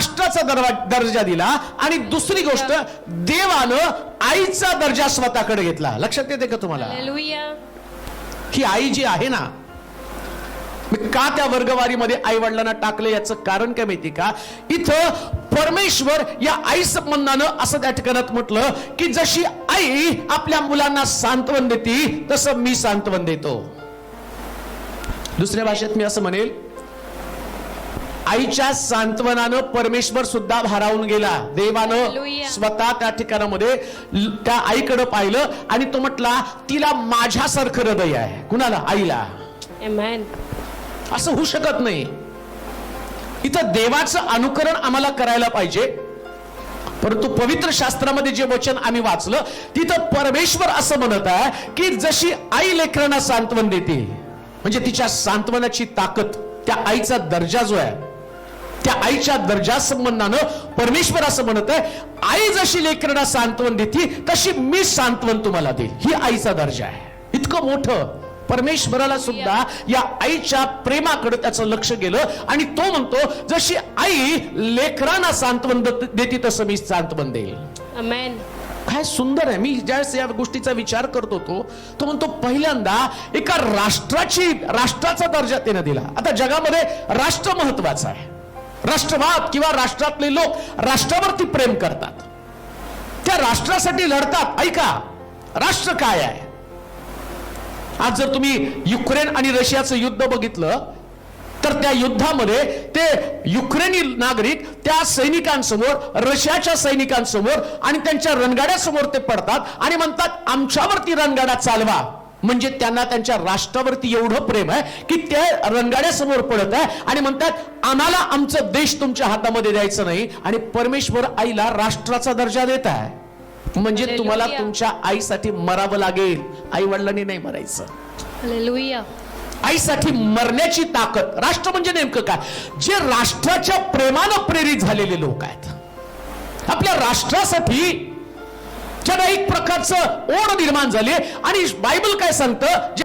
राष्ट्राचा दर्जा दिला आणि दुसरी गोष्ट देवानं आईचा दर्जा स्वतःकडे घेतला. लक्षात येते का तुम्हाला? हालेलुया. ही आई जी आहे ना, का त्या वर्गवारीमध्ये आई वडिलांना टाकले याचं कारण काय माहिती का? इथं परमेश्वर या आई संबंधानं असं त्या ठिकाणात म्हटलं की जशी आई आपल्या मुलांना सांत्वन देते तसं मी सांत्वन देतो. दुसऱ्या भाषेत मी असं म्हणेल, आईच्या सांत्वनानं परमेश्वर सुद्धा भारावून गेला. देवानं स्वतः त्या ठिकाणामध्ये त्या आईकडे पाहिलं आणि तो म्हटला तिला माझ्यासारखं हृदय आहे. कुणाला? आईला. आमेन. असं होऊ शकत नाही. इथं देवाचं अनुकरण आम्हाला करायला पाहिजे, परंतु पवित्र शास्त्रामध्ये जे वचन आम्ही वाचलं तिथं परमेश्वर असं म्हणत आहे की जशी आई लेकरांना सांत्वन देते, म्हणजे तिच्या सांत्वनाची ताकद, त्या आईचा दर्जा जो आहे, त्या आईच्या दर्जा संबंधानं परमेश्वर असं म्हणत आहे आई जशी लेकरांना सांत्वन देते तशी मी सांत्वन तुम्हाला देईल. ही आईचा दर्जा आहे. इतकं मोठं परमेश्वराला सुद्धा या आईच्या प्रेमाकडे त्याचं लक्ष गेलं आणि तो म्हणतो जशी आई लेकरांना सांत्वन देते तसं मी सांत्वन देईल. आमेन. काय सुंदर आहे. मी ज्यावेळेस या गोष्टीचा विचार करतो तो म्हणतो पहिल्यांदा एका राष्ट्राचा दर्जा त्याने दिला. आता जगामध्ये राष्ट्र महत्वाचं आहे. राष्ट्रवाद किंवा राष्ट्रातले लोक राष्ट्रावरती प्रेम करतात, त्या राष्ट्रासाठी लढतात. ऐका, राष्ट्र काय आहे? आज जर तुम्ही युक्रेन आणि रशियाचं युद्ध बघितलं तर त्या युद्धामध्ये ते युक्रेनी नागरिक त्या सैनिकांसमोर, रशियाच्या सैनिकांसमोर आणि त्यांच्या रणगाड्यासमोर ते पडतात आणि म्हणतात आमच्यावरती रणगाडा चालवा. म्हणजे त्यांना त्यांच्या राष्ट्रावरती एवढं प्रेम आहे की ते रणगाड्यासमोर पडत आहे आणि म्हणतात आम्हाला आमचा देश तुमच्या हातामध्ये द्यायचं नाही. आणि परमेश्वर आईला राष्ट्राचा दर्जा देत आहे. म्हणजे तुम्हाला तुमच्या आईसाठी मरावं लागेल, आई वडिलांनी नाही मरायचं. हालेलुया. आईसाठी मरण्याची ताकद. राष्ट्र म्हणजे नेमकं काय? जे राष्ट्राच्या प्रेमानं प्रेरित झालेले लोक आहेत, आपल्या राष्ट्रासाठी ज्यांना एक प्रकारचं ओढ निर्माण झाली. आणि बायबल काय सांगतं,